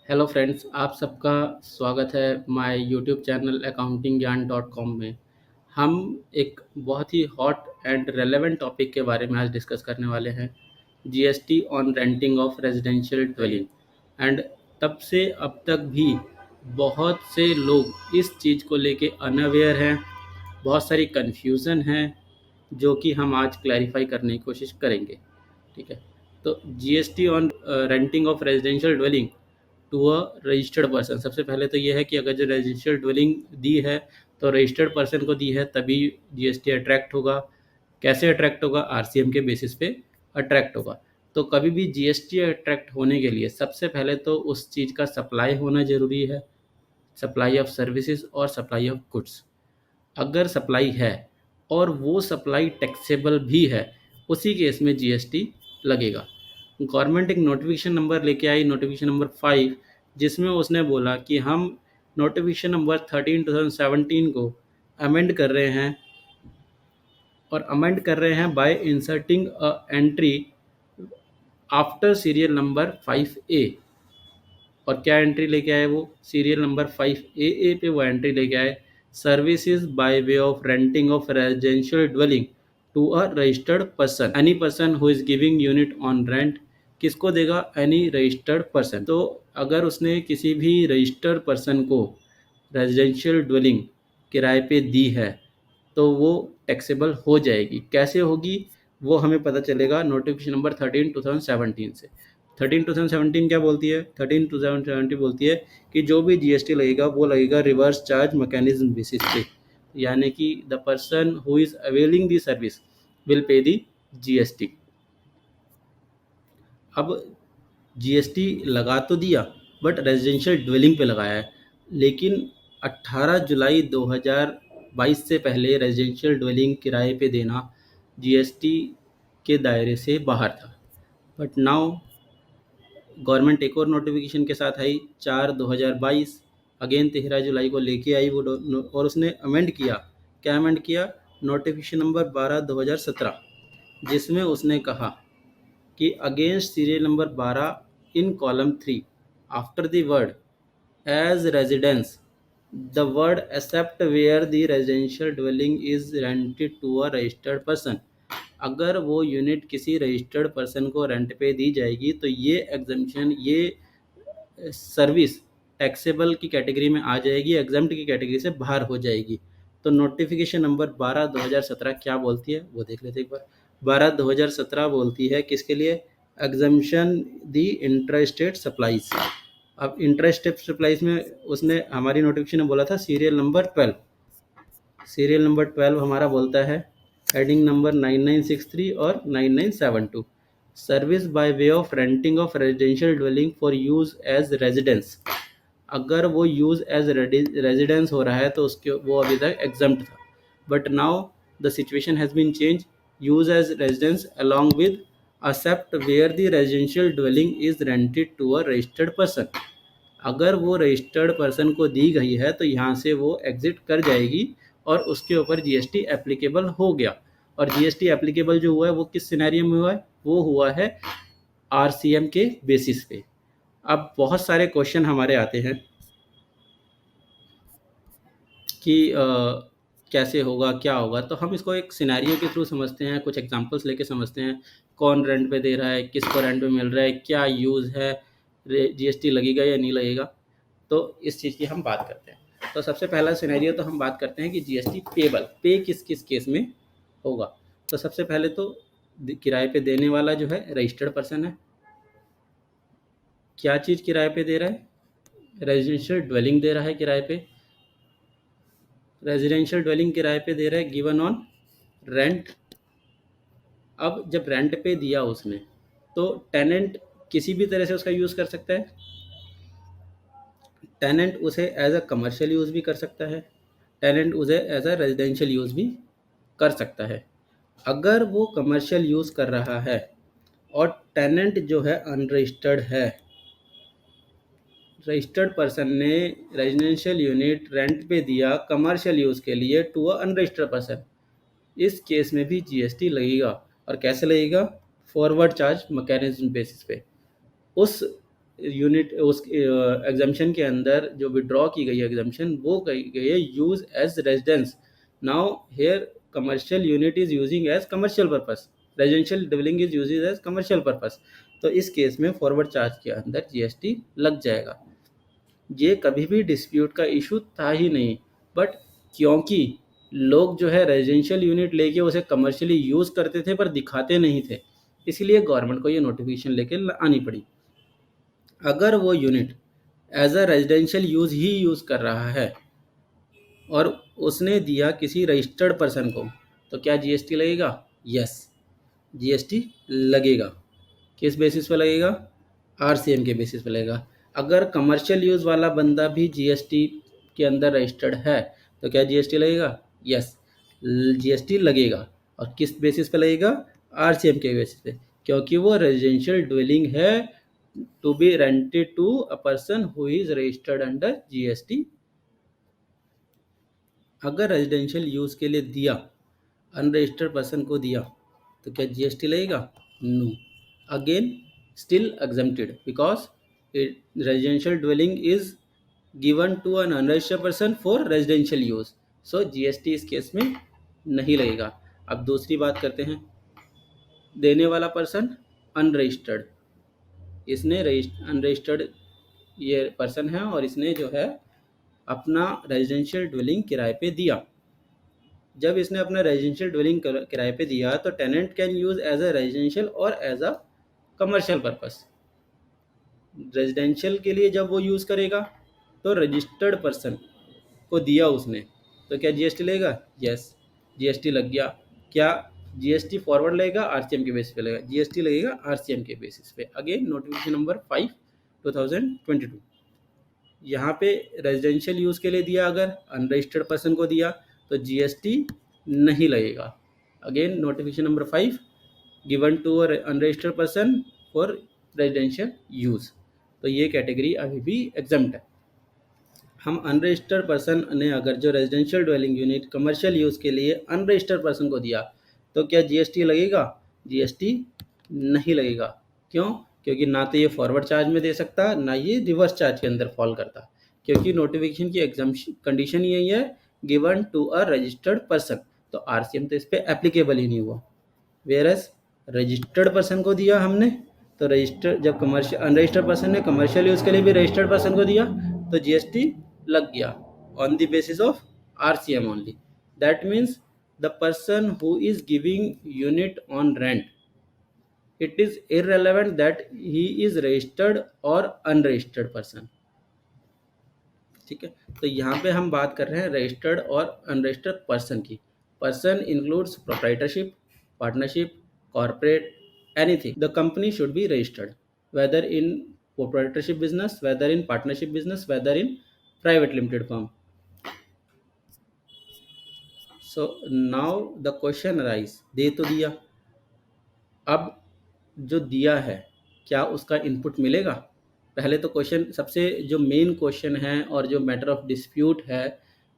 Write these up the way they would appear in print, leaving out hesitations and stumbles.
Hello friends, आप सबका स्वागत है माय यूट्यूब चैनल अकाउंटिंग ज्ञान डॉट कॉम में। हम एक बहुत ही हॉट एंड रेलेवेंट टॉपिक के बारे में आज डिस्कस करने वाले हैं। GST on renting of residential dwelling. And तब से अब तक भी बहुत से लोग इस चीज़ को लेके अनअवेयर हैं। बहुत सारी कन्फ्यूज़न है जो कि हम आज क्लैरिफाई करने की कोशिश करेंगे। ठीक है, तो GST on renting of residential dwelling to a registered person. सबसे पहले तो ये है कि अगर जो रजिस्टर्ड ड्वेलिंग दी है तो रजिस्टर्ड पर्सन को दी है, तभी जीएसटी अट्रैक्ट होगा। कैसे अट्रैक्ट होगा? आरसीएम के बेसिस पे अट्रैक्ट होगा। तो कभी भी जीएसटी अट्रैक्ट होने के लिए सबसे पहले तो उस चीज़ का सप्लाई होना ज़रूरी है, सप्लाई ऑफ सर्विसेज और सप्लाई ऑफ गुड्स। अगर सप्लाई है और वो सप्लाई टैक्सेबल भी है, उसी केस में जीएसटी लगेगा। गवर्नमेंट एक नोटिफिकेशन नंबर लेके आई, नोटिफिकेशन नंबर 5, जिसमें उसने बोला कि हम नोटिफिकेशन नंबर 13/2017 को अमेंड कर रहे हैं, और अमेंड कर रहे हैं बाय इंसर्टिंग अ entry after serial number 5A। और क्या एंट्री लेके आए? वो सीरियल नंबर 5AA पे वो एंट्री लेके आए, services by way of renting of residential dwelling to a registered person, any person who is giving unit on rent. किसको देगा? Any registered person. तो अगर उसने किसी भी रजिस्टर्ड पर्सन को रेजिडेंशियल ड्वेलिंग किराए पे दी है तो वो टैक्सेबल हो जाएगी। कैसे होगी वो हमें पता चलेगा नोटिफिकेशन नंबर 13/2017 से। 13/2017 क्या बोलती है? 13/2017 बोलती है कि जो भी जीएसटी लगेगा वो लगेगा रिवर्स चार्ज मैकेनिज्म बेसिस पे, यानी कि the person who is availing the service will pay the GST. अब जीएसटी लगा तो दिया, बट रेजिडेंशियल ड्वेलिंग पे लगाया है। लेकिन 18 जुलाई 2022 से पहले रेजिडेंशियल ड्वेलिंग किराए पे देना जीएसटी के दायरे से बाहर था। बट नाउ गवर्नमेंट एक और नोटिफिकेशन के साथ आई, 4/2022, अगेन 13 जुलाई को लेके आई वो और उसने अमेंड किया। क्या अमेंड किया? नोटिफिकेशन नंबर 12/2017, जिसमें उसने कहा कि against serial number 12 in column 3 after the word as residence the word except where the residential dwelling is rented to a registered person. अगर वो यूनिट किसी रजिस्टर्ड पर्सन को रेंट पे दी जाएगी तो ये एग्जम्पशन, ये सर्विस टैक्सेबल की कैटेगरी में आ जाएगी, एग्जम्प्ट की कैटेगरी से बाहर हो जाएगी। तो नोटिफिकेशन नंबर 12/2017 क्या बोलती है वो देख लेते एक बार। 12/2017 बोलती है किसके लिए? एग्जम्पशन दी इंट्रास्टेट सप्लाईज। अब इंट्रास्टेट सप्लाईज में उसने हमारी नोटिफिकेशन में बोला था सीरियल नंबर 12। सीरियल नंबर 12 हमारा बोलता है हेडिंग नंबर 9963 और 9972, service by way of renting of residential dwelling for use as residence. अगर वो यूज एज रेजिडेंस हो रहा है तो उसके वो अभी तक एग्जम्प्ट था, but now the situation has been change, use as residence along with except where the residential dwelling is rented to a registered person. अगर वो रजिस्टर्ड पर्सन को दी गई है तो यहाँ से वो एग्जिट कर जाएगी और उसके ऊपर जीएसटी एप्लीकेबल हो गया। और जीएसटी एप्लीकेबल जो हुआ है वो किस सिनेरियो में हुआ है? वो हुआ है आरसीएम के बेसिस पे। अब बहुत सारे क्वेश्चन हमारे आते हैं कि कैसे होगा, क्या होगा। तो हम इसको एक सिनेरियो के थ्रू समझते हैं, कुछ एग्जांपल्स लेके समझते हैं। कौन रेंट पे दे रहा है, किसको रेंट पे मिल रहा है, क्या यूज़ है, जीएसटी लगेगा या नहीं लगेगा। तो इस चीज़ की हम बात करते हैं। तो सबसे पहला सिनेरियो तो हम बात करते हैं कि जीएसटी पेबल पे किस किस केस में होगा। तो सबसे पहले तो किराए पे देने वाला जो है रजिस्टर्ड पर्सन है। क्या चीज़ किराए पे दे रहा है? रेजिडेंशियल ड्वेलिंग दे रहा है किराए पे। रेजिडेंशियल ड्वेलिंग किराए पे दे रहा है गिवन ऑन रेंट। अब जब रेंट पे दिया उसने तो टेनेंट किसी भी तरह से उसका यूज़ कर सकता है। टेनेंट उसे एज अ कमर्शियल यूज़ भी कर सकता है, टेनेंट उसे एज अ रेजिडेंशियल यूज़ भी कर सकता है। अगर वो कमर्शियल यूज़ कर रहा है और टेनेंट जो है अनरजिस्टर्ड है, रजिस्टर्ड पर्सन ने रेजिडेंशियल यूनिट रेंट पे दिया कमर्शियल यूज़ के लिए टू अ अनरजिस्टर्ड पर्सन, इस केस में भी जीएसटी लगेगा। और कैसे लगेगा? फॉरवर्ड चार्ज मैकेनिज्म बेसिस पे। उस यूनिट उस एग्जाम्शन के अंदर जो विड्रॉ की गई है एग्जाम्शन वो कही गई है use as residence. Now here commercial unit is using as commercial purpose, residential dwelling is using as commercial purpose. तो इस केस में फॉरवर्ड चार्ज के अंदर जीएसटी लग जाएगा. ये कभी भी डिस्प्यूट का इशू था ही नहीं, बट क्योंकि लोग जो है रेजिडेंशियल यूनिट लेके उसे कमर्शियली यूज़ करते थे पर दिखाते नहीं थे, इसीलिए गवर्नमेंट को ये नोटिफिकेशन लेके आनी पड़ी. अगर वो unit as a residential use ही यूज़ कर रहा है और उसने दिया किसी रजिस्टर्ड पर्सन को, तो क्या जीएसटी लगेगा? यस, जीएसटी लगेगा. किस बेसिस पे लगेगा? आरसीएम के बेसिस पे लगेगा. अगर कमर्शियल यूज़ वाला बंदा भी जीएसटी के अंदर रजिस्टर्ड है तो क्या जीएसटी लगेगा? यस, जीएसटी लगेगा. और किस बेसिस पे लगेगा? आरसीएम के बेसिस पे, क्योंकि वो रेजिडेंशियल ड्वेलिंग है to be rented to a person who is registered under GST. अगर रेजिडेंशियल यूज़ के लिए दिया, अनरजिस्टर्ड पर्सन को दिया, तो क्या जीएसटी लगेगा? No. Again still exempted because residential dwelling is given to an unregistered person for residential use. So GST इस केस में नहीं लगेगा. अब दूसरी बात करते हैं. देने वाला पर्सन अनरजिस्टर्ड, इसने अनरजिस्टर्ड ये पर्सन है और इसने जो है अपना रेजिडेंशियल ड्वेलिंग किराए पे दिया. जब इसने अपना रेजिडेंशियल ड्वेलिंग किराए पे दिया तो tenant can use as a residential और as a commercial purpose. Residential के लिए जब वो यूज़ करेगा तो रजिस्टर्ड पर्सन को दिया उसने, तो क्या जीएसटी लगेगा? यस, जीएसटी लग गया. क्या जीएसटी फॉरवर्ड लगेगा? आरसीएम के बेसिस पे लगेगा. जीएसटी लगेगा आरसीएम के बेसिस पे. Again notification number 5/2022. यहाँ पे रेजिडेंशियल यूज़ के लिए दिया, अगर अनरजिस्टर्ड पर्सन को दिया तो जीएसटी नहीं लगेगा. Again notification number 5 given to unregistered person for residential use. तो ये कैटेगरी अभी भी एग्जम्प्ट है. हम अनरजिस्टर्ड पर्सन ने अगर जो residential dwelling unit commercial use के लिए अनरजिस्टर्ड पर्सन को दिया तो क्या जीएसटी लगेगा? जीएसटी नहीं लगेगा. क्यों? क्योंकि ना तो ये फॉरवर्ड चार्ज में दे सकता, ना ये रिवर्स चार्ज के अंदर फॉल करता, क्योंकि नोटिफिकेशन की एग्जाम्शन कंडीशन यही है, given to a registered person. तो आरसीएम तो इस पर एप्लीकेबल ही नहीं हुआ. वेरस रजिस्टर्ड पर्सन को दिया हमने, तो रजिस्टर जब कमर्शियल अनरजिस्टर्ड पर्सन ने कमर्शियल यूज़ के लिए भी रजिस्टर्ड पर्सन को दिया तो जीएसटी लग गया on the basis of RCM only. That means the person who is giving unit on rent, it is irrelevant that he is registered और अनरजिस्टर्ड पर्सन. ठीक है, तो यहाँ पे हम बात कर रहे हैं रजिस्टर्ड और अनरजिस्टर्ड पर्सन की. Person includes proprietorship, partnership, corporate, anything. The company should be registered, whether in proprietorship business, whether in partnership business, whether in private limited firm. So now the question arise, दे तो दिया, अब जो दिया है क्या उसका input मिलेगा? पहले तो क्वेश्चन, सबसे जो मेन क्वेश्चन है और जो मैटर ऑफ डिस्प्यूट है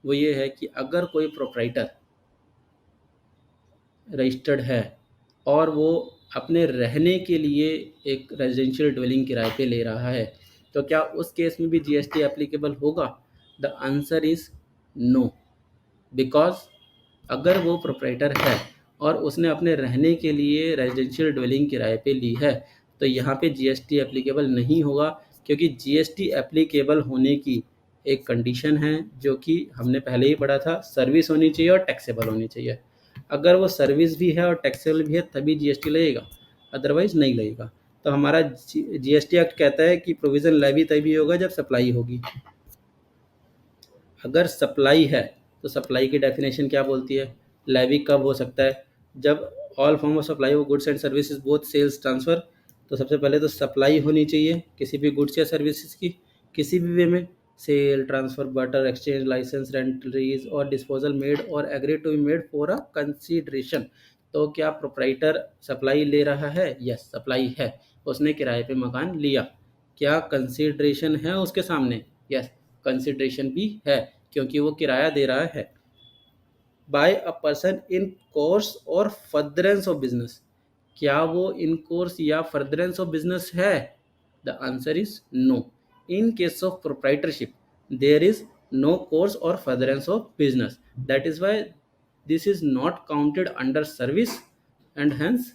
वो ये है कि अगर कोई प्रोप्राइटर रजिस्टर्ड है और वो अपने रहने के लिए एक रेजिडेंशियल ड्वेलिंग किराए पे ले रहा है, तो क्या उस केस में भी जीएसटी एप्लीकेबल होगा? The answer is no. Because अगर वो प्रोप्राइटर है और उसने अपने रहने के लिए रेजिडेंशियल ड्वेलिंग किराए पे ली है तो यहाँ पे जीएसटी एप्लीकेबल नहीं होगा, क्योंकि जीएसटी एप्लीकेबल होने की एक कंडीशन है जो कि हमने पहले ही पढ़ा था, सर्विस होनी चाहिए और टैक्सेबल होनी चाहिए. अगर वो सर्विस भी है और टैक्सेबल भी है तभी जीएसटी लगेगा, अदरवाइज नहीं लगेगा. तो हमारा जीएसटी एक्ट कहता है कि प्रोविज़न लेवी तभी होगा जब सप्लाई होगी. अगर सप्लाई है तो सप्लाई की डेफिनेशन क्या बोलती है? लेवी कब हो सकता है? जब all form of supply of goods and services both sales transfer. तो सबसे पहले तो सप्लाई होनी चाहिए किसी भी गुड्स या सर्विसेज की, किसी भी वे में, sale, transfer, barter, exchange, licence, रेंटरीज और डिस्पोजल मेड और agree to be made for a consideration. तो क्या प्रोप्राइटर सप्लाई ले रहा है? यस, सप्लाई है, उसने किराए पे मकान लिया. क्या कंसीडरेशन है उसके सामने? यस, कंसीडरेशन भी है क्योंकि वो किराया दे रहा है. By a person in course और फर्दरेंस ऑफ बिजनेस. क्या वो इन कोर्स या फर्दरेंस ऑफ बिजनेस है? The answer is no. In case of proprietorship, there is no course or furtherance of business. That is why this is not counted under service, and hence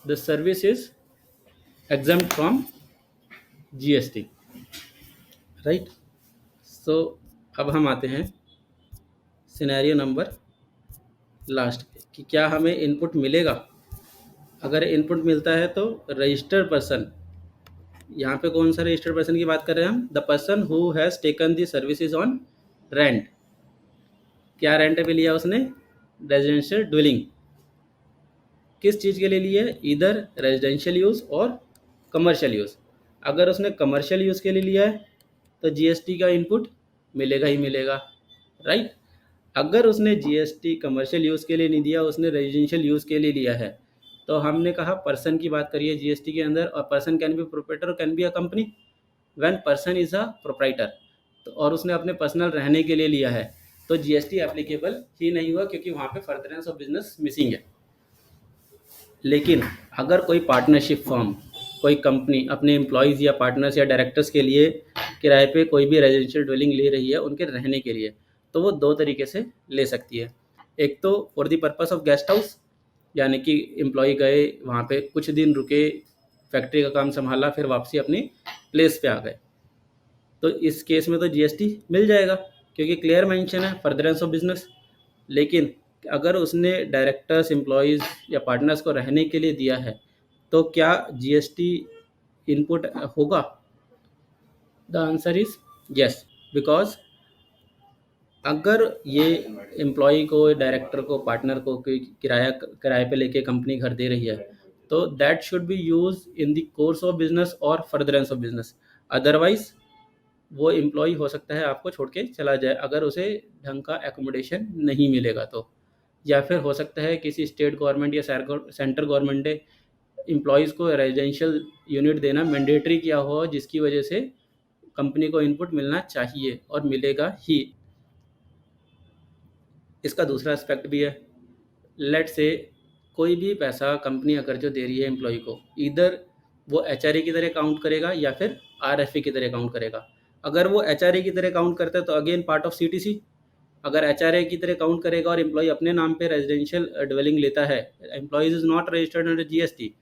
the service is exempt from GST, right? So अब हम आते हैं scenario number last पे कि क्या हमें input मिलेगा। अगर इनपुट मिलता है तो रजिस्टर्ड पर्सन, यहाँ पे कौन सा रजिस्टर्ड पर्सन की बात कर रहे हैं हम? The person who has taken the services on rent. क्या रेंट पे लिया उसने? Residential dwelling. किस चीज़ के लिए लिया है? इधर रेजिडेंशियल यूज़ और कमर्शियल यूज़। अगर उसने कमर्शियल यूज़ के लिए लिया है तो जीएसटी का इनपुट मिलेगा ही मिलेगा, राइट। अगर उसने जीएसटी कमर्शियल यूज़ के लिए नहीं दिया, उसने रेजिडेंशियल यूज़ के लिए लिया है, तो हमने कहा पर्सन की बात करिए जीएसटी के अंदर, और पर्सन कैन बी प्रोप्राइटर और can be a company. When person is a proprietor, तो और उसने अपने पर्सनल रहने के लिए लिया है, तो जीएसटी एप्लीकेबल ही नहीं हुआ, क्योंकि वहाँ पे फर्दरेंस ऑफ बिजनेस मिसिंग है। लेकिन अगर कोई पार्टनरशिप फर्म, कोई कंपनी अपने एम्प्लॉयज़ या पार्टनर्स या डायरेक्टर्स के लिए किराए पे कोई भी रेजिडेंशियल ड्वेलिंग ले रही है उनके रहने के लिए, तो वो दो तरीके से ले सकती है। एक तो for the purpose of guest house, यानी कि एम्प्लॉय गए वहाँ पे कुछ दिन रुके, फैक्ट्री का काम संभाला, फिर वापसी अपनी प्लेस पे आ गए, तो इस केस में तो जीएसटी मिल जाएगा, क्योंकि क्लियर मेंशन है फर्दरेंस ऑफ बिजनेस। लेकिन अगर उसने डायरेक्टर्स, एम्प्लॉयज़ या पार्टनर्स को रहने के लिए दिया है, तो क्या जीएसटी इनपुट होगा? The answer is yes, because अगर ये एम्प्लॉय को, डायरेक्टर को, पार्टनर को किराए पे लेके कंपनी घर दे रही है, तो that should be use in the course of business और फर्दरेंस ऑफ बिजनेस। अदरवाइज वो एम्प्लॉय हो सकता है आपको छोड़ के चला जाए अगर उसे ढंग का एकोमोडेशन नहीं मिलेगा तो, या फिर हो सकता है किसी स्टेट गवर्नमेंट या सेंट्रल गवर्नमेंट ने एम्प्लॉयज़ को रेजिडेंशियल यूनिट देना मैंडेटरी किया हो, जिसकी वजह से कंपनी को इनपुट मिलना चाहिए और मिलेगा ही। इसका दूसरा एस्पेक्ट भी है। लेट से कोई भी पैसा कंपनी अगर जो दे रही है एम्प्लॉय को, इधर वो एचआरए की तरह काउंट करेगा या फिर आरएफए की तरह काउंट करेगा। अगर वो एचआरए की तरह काउंट करता है तो अगेन पार्ट ऑफ सीटीसी। अगर एचआरए की तरह काउंट करेगा और एम्प्लॉय अपने नाम पे रेजिडेंशियल ड्वेलिंग लेता है, employees is not registered under GST,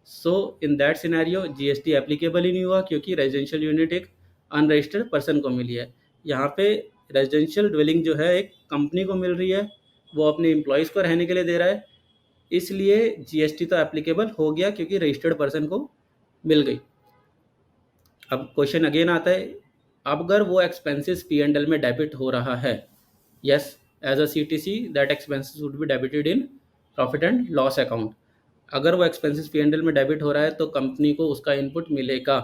so in that scenario GST applicable ही नहीं हुआ, क्योंकि रेजिडेंशियल यूनिट एक अनरजिस्टर्ड पर्सन को मिली है। यहाँ पे रेजिडेंशियल ड्वेलिंग जो है एक कंपनी को मिल रही है, वो अपने एम्प्लॉयज़ को रहने के लिए दे रहा है, इसलिए जीएसटी तो एप्लीकेबल हो गया क्योंकि रजिस्टर्ड पर्सन को मिल गई। अब क्वेश्चन अगेन आता है, अब अगर वो एक्सपेंसेस पी&एल में डेबिट हो रहा है, yes, as a CTC that expenses would be debited in profit and loss account. अगर वो एक्सपेंसेस पी&एल में डेबिट हो रहा है तो कंपनी को उसका इनपुट मिलेगा,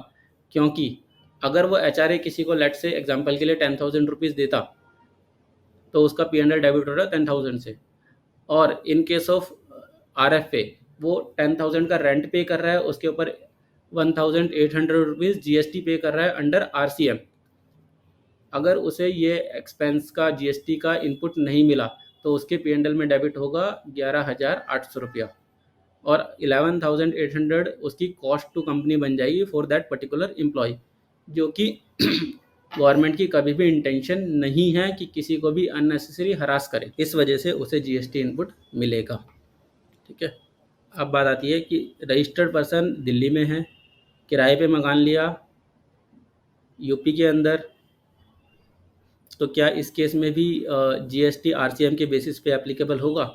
क्योंकि अगर वो एचआरए किसी को लेट से एग्जांपल के लिए 10,000 रुपीज़ देता, तो उसका पी&एल डेबिट हो रहा है 10,000 से। और इन केस ऑफ आरएफए, वो 10,000 का रेंट पे कर रहा है, उसके ऊपर 1,800 रुपीज़ जीएसटी पे कर रहा है अंडर आरसीएम। अगर उसे ये एक्सपेंस का जीएसटी का इनपुट नहीं मिला तो उसके पी&एल में डेबिट होगा 11,800 रुपया, और 11,800 उसकी कॉस्ट टू कंपनी बन जाएगी फॉर दैट पर्टिकुलर एम्प्लॉय, जो कि गवर्नमेंट की कभी भी इंटेंशन नहीं है कि किसी को भी अननेसेसरी हरास करे, इस वजह से उसे जीएसटी इनपुट मिलेगा। ठीक है। अब बात आती है कि रजिस्टर्ड पर्सन दिल्ली में है, किराए पे मकान लिया यूपी के अंदर, तो क्या इस केस में भी जीएसटी आरसीएम के बेसिस पे एप्लीकेबल होगा?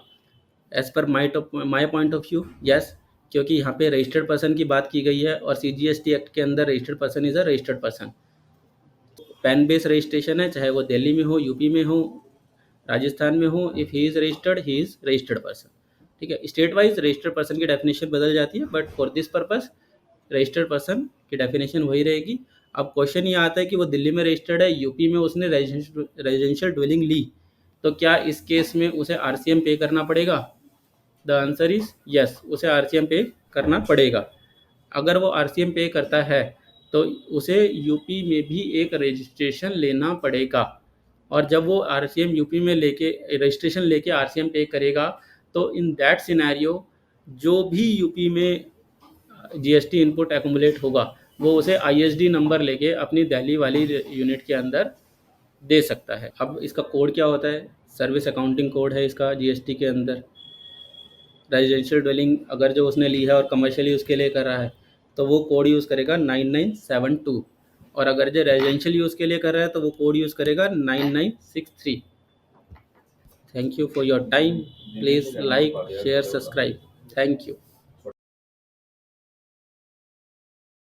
As per my point of view, yes, क्योंकि यहाँ पे रजिस्टर्ड पर्सन की बात की गई है और सीजीएसटी एक्ट के अंदर registered person is a registered person. Pan base registration है, चाहे वो दिल्ली में हो, यूपी में हो, राजस्थान में हो, if he is registered, he is registered person. ठीक है। स्टेट वाइज रजिस्टर्ड पर्सन की डेफिनेशन बदल जाती है, but for this purpose registered person की डेफिनेशन वही रहेगी। अब क्वेश्चन ये आता है कि वो दिल्ली में रजिस्टर्ड है, यूपी में उसने रेजिडेंशियल ड्वेलिंग ली, तो क्या इस केस में उसे आरसीएम पे करना पड़ेगा? द आंसर इज यस, उसे आरसीएम पे करना पड़ेगा। अगर वो आरसीएम पे करता है तो उसे यूपी में भी एक रजिस्ट्रेशन लेना पड़ेगा, और जब वो आरसीएम यूपी में लेके रजिस्ट्रेशन लेके आरसीएम पे करेगा, तो इन दैट सिनेरियो जो भी यूपी में जीएसटी इनपुट एक्यूमुलेट होगा वो उसे ISD नंबर लेके अपनी दिल्ली वाली यूनिट के अंदर दे सकता है। अब इसका कोड क्या होता है? सर्विस अकाउंटिंग कोड है इसका GST के अंदर। रेजिडेंशियल ड्वेलिंग अगर जो उसने ली है और कमर्शियल यूज़ के लिए कर रहा है तो वो कोड यूज़ करेगा 9972, और अगर जो रेजिडेंशियल यूज़ के लिए कर रहा है तो वो कोड यूज़ करेगा 9963। Thank you for your time. Please like, share, subscribe. Thank you.